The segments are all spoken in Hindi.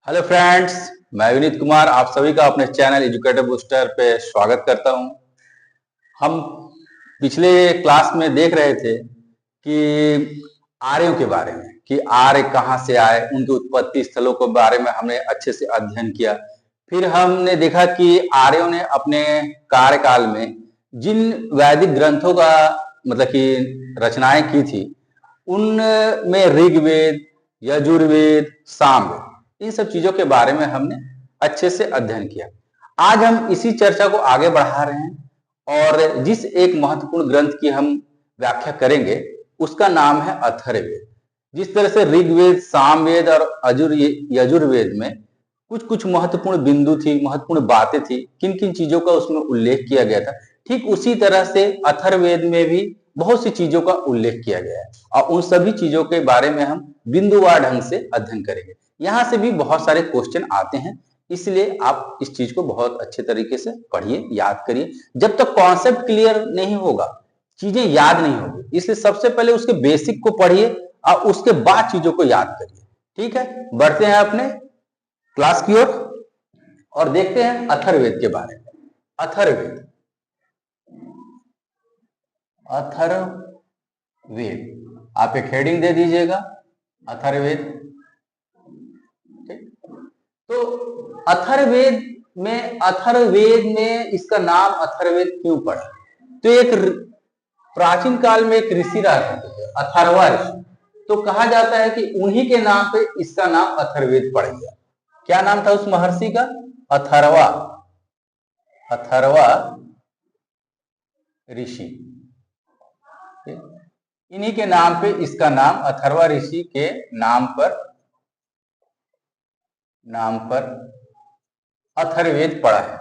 हेलो फ्रेंड्स, मैं विनीत कुमार आप सभी का अपने चैनल एजुकेटर बूस्टर पे स्वागत करता हूं। हम पिछले क्लास में देख रहे थे कि आर्यों के बारे में कि आर्य कहाँ से आए, उनके उत्पत्ति स्थलों के बारे में हमने अच्छे से अध्ययन किया। फिर हमने देखा कि आर्यों ने अपने कार्यकाल में जिन वैदिक ग्रंथों का मतलब कि रचनाएं की थी, उनमें ऋग्वेद, यजुर्वेद, सामवेद, इन सब चीजों के बारे में हमने अच्छे से अध्ययन किया। आज हम इसी चर्चा को आगे बढ़ा रहे हैं और जिस एक महत्वपूर्ण ग्रंथ की हम व्याख्या करेंगे उसका नाम है अथर्ववेद। जिस तरह से ऋग्वेद, सामवेद और यजुर्वेद में कुछ कुछ महत्वपूर्ण बिंदु थी, महत्वपूर्ण बातें थी, किन किन चीजों का उसमें उल्लेख किया गया था, ठीक उसी तरह से अथर्ववेद में भी बहुत सी चीजों का उल्लेख किया गया है और उन सभी चीजों के बारे में हम बिंदुवार ढंग से अध्ययन करेंगे। यहां से भी बहुत सारे क्वेश्चन आते हैं, इसलिए आप इस चीज को बहुत अच्छे तरीके से पढ़िए, याद करिए। जब तक कॉन्सेप्ट क्लियर नहीं होगा, चीजें याद नहीं होगी, इसलिए सबसे पहले उसके बेसिक को पढ़िए और उसके बाद चीजों को याद करिए। ठीक है, बढ़ते हैं अपने क्लास की ओर और देखते हैं अथर्ववेद के बारे में। अथर्ववेद, अथर्ववेद, आप एक हेडिंग दे दीजिएगा, अथर्ववेद। ठीक, तो अथर्ववेद में इसका नाम अथर्ववेद क्यों पड़ा? तो एक प्राचीन काल में एक ऋषि रहा करते थे, अथर्वा ऋषि। तो कहा जाता है कि उन्हीं के नाम पे इसका नाम अथर्ववेद पड़ गया। क्या नाम था उस महर्षि का? अथर्वा, अथर्वा ऋषि। इन्हीं के नाम पे इसका नाम अथर्वा ऋषि के नाम पर अथर्ववेद पड़ा है।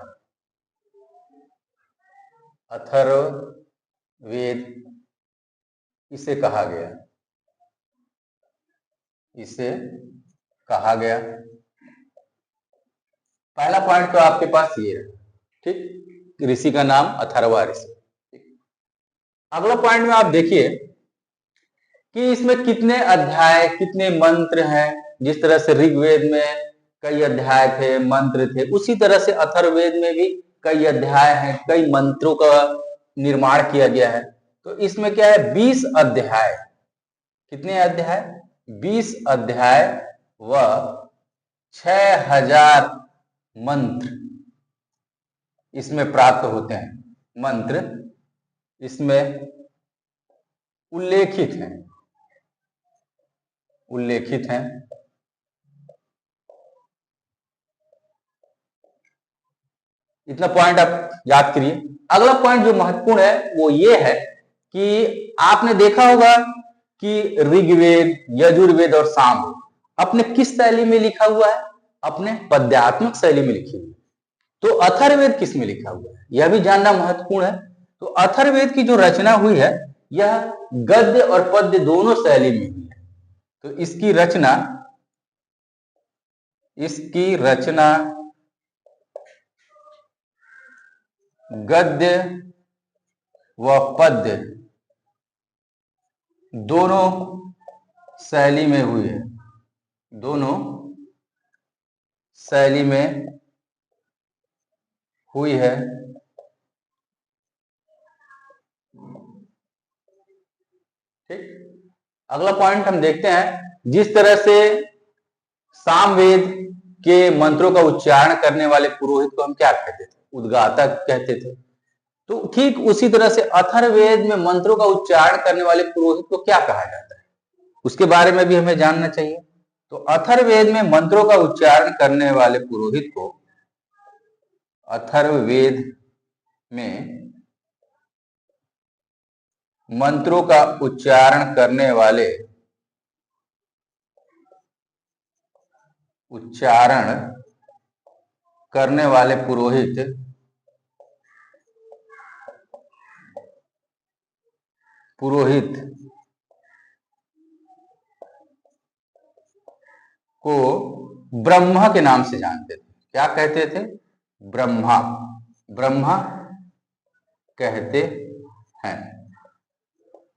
अथर्ववेद इसे कहा गया, पहला पॉइंट तो आपके पास ये है। ठीक, ऋषि का नाम अथर्वा ऋषि। अगला पॉइंट में आप देखिए कि इसमें कितने अध्याय, कितने मंत्र हैं। जिस तरह से ऋग्वेद में कई अध्याय थे, मंत्र थे, उसी तरह से अथर्ववेद में भी कई अध्याय हैं, कई मंत्रों का निर्माण किया गया है। तो इसमें क्या है? 20 अध्याय। कितने अध्याय? 20 अध्याय व 6000 मंत्र इसमें प्राप्त होते हैं। मंत्र इसमें उल्लेखित हैं। इतना पॉइंट आप याद करिए। अगला पॉइंट जो महत्वपूर्ण है वो ये है कि आपने देखा होगा कि ऋग्वेद, यजुर्वेद और सामवेद अपने किस शैली में लिखा हुआ है? अपने पद्यात्मक शैली में लिखी हुई है। तो अथर्ववेद किस में लिखा हुआ है, यह भी जानना महत्वपूर्ण है। तो अथर्ववेद की जो रचना हुई है यह गद्य और पद्य दोनों शैली में हुई है। तो इसकी रचना गद्य व पद्य दोनों शैली में हुई है। दोनों शैली में हुई है। ठीक, अगला पॉइंट हम देखते हैं। जिस तरह से सामवेद के मंत्रों का उच्चारण करने वाले पुरोहित को हम क्या कहते थे? उद्गाता कहते थे। तो ठीक उसी तरह से अथर्ववेद में मंत्रों का उच्चारण करने वाले पुरोहित को क्या कहा जाता है, उसके बारे में भी हमें जानना चाहिए। तो अथर्ववेद में मंत्रों का उच्चारण करने वाले पुरोहित को, अथर्ववेद में मंत्रों का उच्चारण करने वाले पुरोहित को ब्रह्मा के नाम से जानते थे। क्या कहते थे? ब्रह्मा कहते हैं।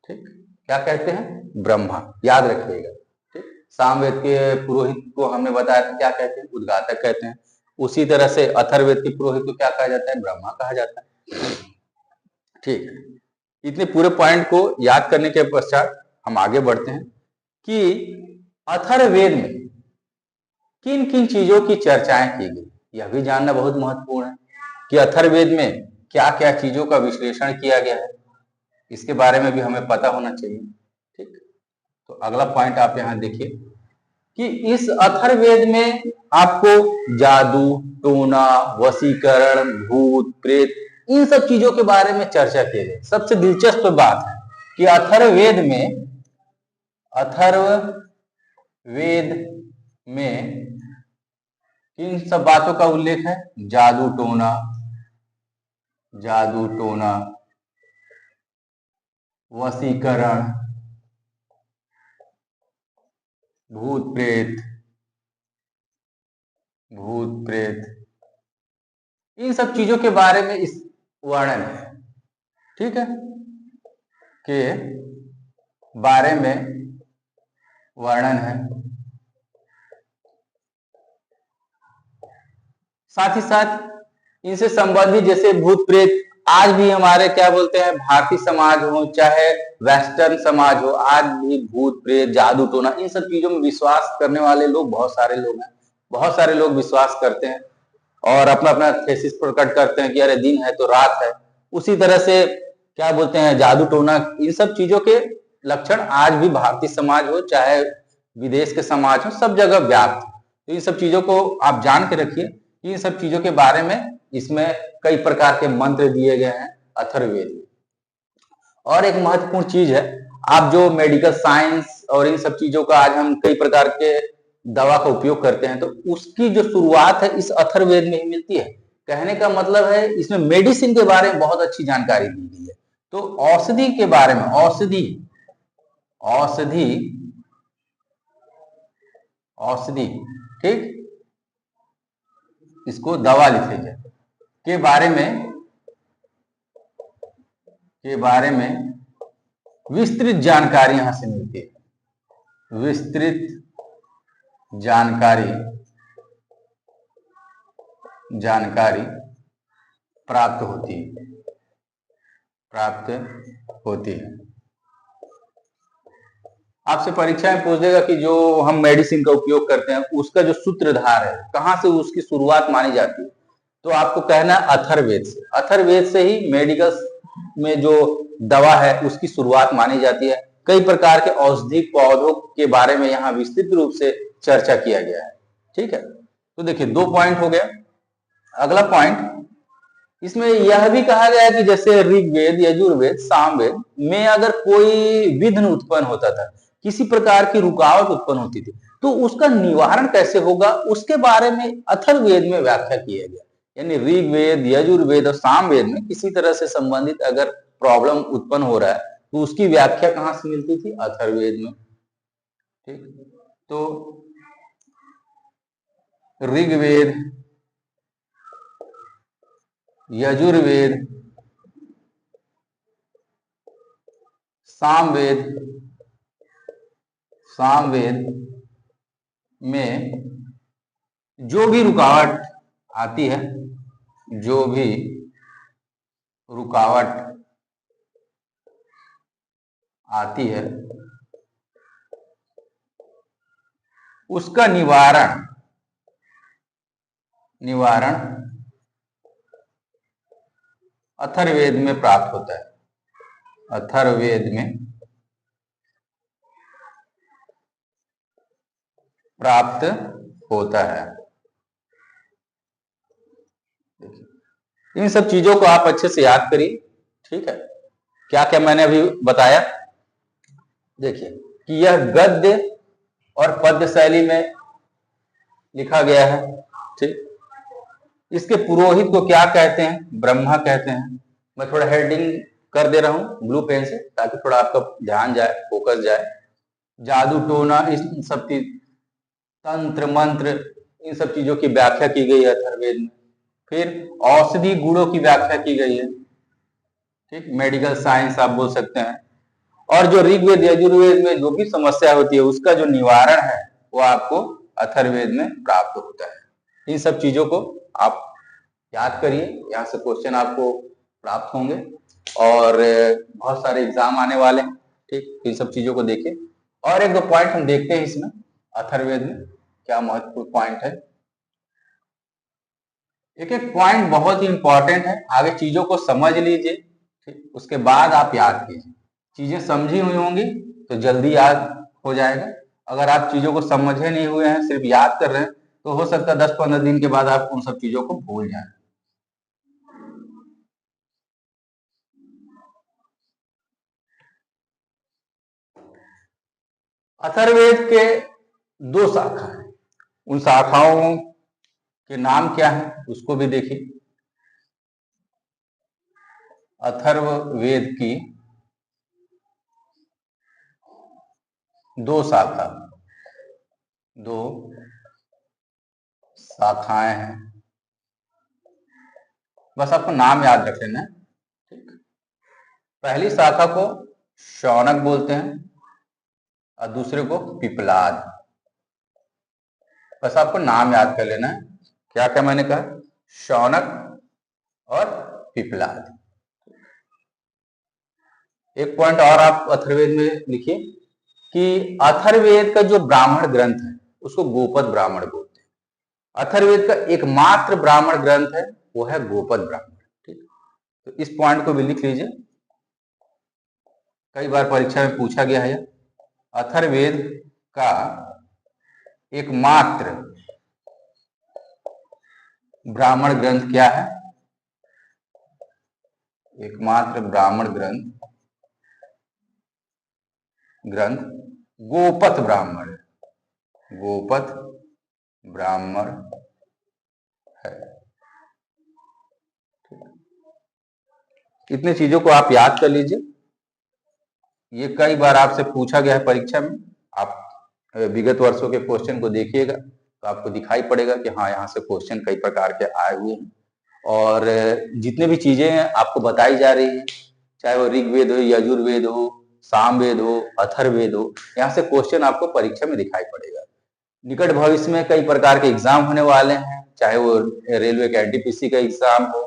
ठीक, क्या कहते हैं? ब्रह्मा, याद रखिएगा। ठीक, सामवेद के पुरोहित को हमने बताया था क्या कहते हैं, उद्गातक कहते हैं। उसी तरह से अथर्ववेद के पुरोहित को क्या कहा जाता है, ब्रह्मा कहा जाता है। ठीक, इतने पूरे पॉइंट को याद करने के पश्चात हम आगे बढ़ते हैं कि अथर्ववेद में किन किन चीजों की चर्चाएं की गई। यह भी जानना बहुत महत्वपूर्ण है कि अथर्ववेद में क्या क्या चीजों का विश्लेषण किया गया है, इसके बारे में भी हमें पता होना चाहिए। ठीक, तो अगला पॉइंट आप यहाँ देखिए कि इस अथर्ववेद में आपको जादू, टोना, वशीकरण, भूत, प्रेत, इन सब चीजों के बारे में चर्चा की गई। सबसे दिलचस्प बात है कि अथर्ववेद में किन सब बातों का उल्लेख है, जादू टोना, वशीकरण, भूत प्रेत, इन सब चीजों के बारे में इस वर्णन है। ठीक है, के बारे में वर्णन है। साथ ही साथ इनसे संबंधित जैसे भूत प्रेत आज भी हमारे क्या बोलते हैं, भारतीय समाज हो चाहे वेस्टर्न समाज हो, आज भी भूत प्रेत, जादू टोना, इन सब चीजों में विश्वास करने वाले लोग बहुत सारे लोग हैं। बहुत सारे लोग विश्वास करते हैं और अपना अपना थेसिस प्रकट करते हैं कि अरे दिन है तो रात है। उसी तरह से क्या बोलते हैं, जादू टोना, इन सब चीजों के लक्षण आज भी भारतीय समाज हो चाहे विदेश के समाज हो, सब जगह व्याप्त। तो इन सब चीजों को आप जान के रखिए। इन सब चीजों के बारे में इसमें कई प्रकार के मंत्र दिए गए हैं अथर्ववेद में। और एक महत्वपूर्ण चीज है, आप जो मेडिकल साइंस और इन सब चीजों का आज हम कई प्रकार के दवा का उपयोग करते हैं, तो उसकी जो शुरुआत है इस अथर्ववेद में ही मिलती है। कहने का मतलब है इसमें मेडिसिन के बारे में बहुत अच्छी जानकारी दी गई है। तो औषधि के बारे में, औषधि, ठीक, इसको दवा लिख लीजिए, के बारे में विस्तृत जानकारी यहां से मिलती है। विस्तृत जानकारी प्राप्त होती है। आपसे परीक्षा में पूछ देगा कि जो हम मेडिसिन का उपयोग करते हैं उसका जो सूत्रधार है, कहां से उसकी शुरुआत मानी जाती है, तो आपको कहना है अथर्ववेद से। अथर्ववेद से ही मेडिकल में जो दवा है उसकी शुरुआत मानी जाती है। कई प्रकार के औषधि पौधों के बारे में यहाँ विस्तृत रूप से चर्चा किया गया है। ठीक है, तो देखिए 2 पॉइंट हो गया। अगला पॉइंट, इसमें यह भी कहा गया है कि जैसे ऋग्वेद, यजुर्वेद, सामवेद में अगर कोई विघ्न उत्पन्न होता था, किसी प्रकार की रुकावट उत्पन्न होती थी, तो उसका निवारण कैसे होगा, उसके बारे में अथर्ववेद में व्याख्या किया गया। यानी ऋग्वेद, यजुर्वेद और सामवेद में किसी तरह से संबंधित अगर प्रॉब्लम उत्पन्न हो रहा है तो उसकी व्याख्या कहां से मिलती थी, अथर्ववेद में। ठीक, तो ऋग्वेद, यजुर्वेद, सामवेद में जो भी रुकावट आती है उसका निवारण अथर्ववेद में प्राप्त होता है। अथर्ववेद में प्राप्त होता है। इन सब चीजों को आप अच्छे से याद करिए। ठीक है, क्या क्या मैंने अभी बताया। देखिए कि यह गद्य और पद्य शैली में लिखा गया है। ठीक, इसके पुरोहित को क्या कहते हैं, ब्रह्मा कहते हैं। मैं थोड़ा हेडिंग कर दे रहा हूं ब्लू पेन से ताकि थोड़ा आपका ध्यान जाए, फोकस जाए। जादू टोना, इस सब की तंत्र मंत्र, इन सब चीजों की व्याख्या की गई है अथर्ववेद में। फिर औषधि गुणों की व्याख्या की गई है। ठीक, मेडिकल साइंस आप बोल सकते हैं। और जो ऋग्वेद यजुर्वेद में जो भी समस्या होती है उसका जो निवारण है वो आपको अथर्ववेद में प्राप्त होता है। इन सब चीजों को आप याद करिए, यहाँ से क्वेश्चन आपको प्राप्त होंगे और बहुत सारे एग्जाम आने वाले हैं। ठीक, इन सब चीजों को देखिए। और एक दो पॉइंट हम देखते हैं इसमें अथर्ववेद में क्या महत्वपूर्ण पॉइंट है। एक एक पॉइंट बहुत ही इंपॉर्टेंट है, आगे चीजों को समझ लीजिए, ठीक, उसके बाद आप याद कीजिए। चीजें समझी हुई होंगी तो जल्दी याद हो जाएगा। अगर आप चीजों को समझे नहीं हुए हैं, सिर्फ याद कर रहे हैं, तो हो सकता है 10-15 दिन के बाद आप उन सब चीजों को भूल जाएं। अथर्ववेद के 2 शाखा हैं, उन शाखाओं के नाम क्या है उसको भी देखिए। अथर्ववेद की 2 शाखाएं हैं, बस आपको नाम याद रख लेना है। ठीक, पहली शाखा को शौनक बोलते हैं और दूसरे को पिपलाद। बस आपको नाम याद कर लेना है। क्या क्या मैंने कहा, शौनक और पिपलाद। एक पॉइंट और आप अथर्ववेद में लिखिए कि अथर्ववेद का जो ब्राह्मण ग्रंथ है उसको गोपद ब्राह्मण बोलते हैं। अथर्ववेद का एकमात्र ब्राह्मण ग्रंथ है वो है गोपद ब्राह्मण। ठीक, तो इस पॉइंट को भी लिख लीजिए, कई बार परीक्षा में पूछा गया है। अथर्ववेद का एकमात्र ब्राह्मण ग्रंथ क्या है? एकमात्र ब्राह्मण ग्रंथ गोपथ ब्राह्मण, गोपथ ब्राह्मण है। इतने चीजों को आप याद कर लीजिए, ये कई बार आपसे पूछा गया है परीक्षा में। आप विगत वर्षों के क्वेश्चन को देखिएगा तो आपको दिखाई पड़ेगा कि हाँ, यहाँ से क्वेश्चन कई प्रकार के आए हुए हैं। और जितने भी चीजें आपको बताई जा रही हैं, चाहे वो ऋग्वेद हो, यजुर्वेद हो, सामवेद हो, अथर्ववेद हो, यहाँ से क्वेश्चन आपको परीक्षा में दिखाई पड़ेगा। निकट भविष्य में कई प्रकार के एग्जाम होने वाले हैं, चाहे वो रेलवे का एनटीपीसी का एग्जाम हो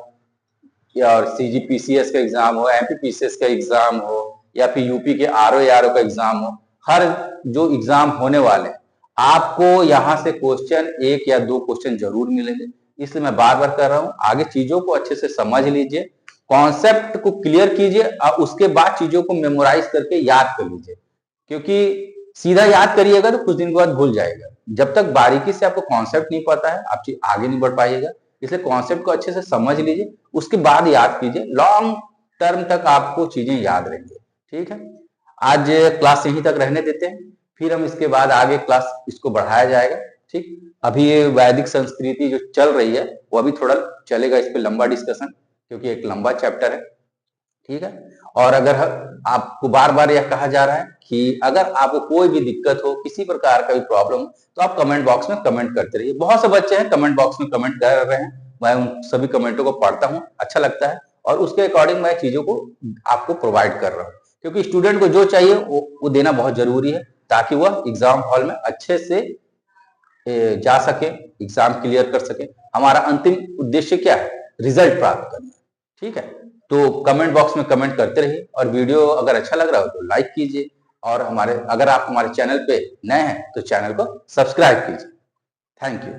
या और सीजीपीसीएस का एग्जाम हो, एमपीपीसीएस का एग्जाम हो या फिर यूपी के आरओ का एग्जाम हो। हर जो एग्जाम होने वाले हैं आपको यहाँ से क्वेश्चन 1 या 2 क्वेश्चन जरूर मिलेंगे। इसलिए मैं बार बार कर रहा हूँ, आगे चीजों को अच्छे से समझ लीजिए, कॉन्सेप्ट को क्लियर कीजिए और उसके बाद चीजों को मेमोराइज करके याद कर लीजिए। क्योंकि सीधा याद करिएगा तो कुछ दिन के बाद भूल जाएगा। जब तक बारीकी से आपको कॉन्सेप्ट नहीं पता है आप आगे नहीं बढ़ पाइएगा। इसलिए कॉन्सेप्ट को अच्छे से समझ लीजिए, उसके बाद याद कीजिए, लॉन्ग टर्म तक आपको चीजें याद रहेंगी। ठीक है, आज क्लास यहीं तक रहने देते हैं, फिर हम इसके बाद आगे क्लास इसको बढ़ाया जाएगा। ठीक, अभी ये वैदिक संस्कृति जो चल रही है वो अभी थोड़ा चलेगा, इस पे लंबा डिस्कशन, क्योंकि एक लंबा चैप्टर है। ठीक है, और अगर आपको बार बार यह कहा जा रहा है कि अगर आपको कोई भी दिक्कत हो, किसी प्रकार का भी प्रॉब्लम हो, तो आप कमेंट बॉक्स में कमेंट करते रहिए। बहुत से बच्चे हैं कमेंट बॉक्स में कमेंट कर रहे हैं, मैं उन सभी कमेंटों को पढ़ता हूँ, अच्छा लगता है और उसके अकॉर्डिंग मैं चीजों को आपको प्रोवाइड कर रहा हूँ। क्योंकि स्टूडेंट को जो चाहिए वो देना बहुत जरूरी है, ताकि वह एग्जाम हॉल में अच्छे से जा सके, एग्जाम क्लियर कर सके। हमारा अंतिम उद्देश्य क्या है? रिजल्ट प्राप्त करना। ठीक है, तो कमेंट बॉक्स में कमेंट करते रहिए और वीडियो अगर अच्छा लग रहा हो तो लाइक कीजिए और अगर आप हमारे चैनल पे नए हैं तो चैनल को सब्सक्राइब कीजिए। Thank you.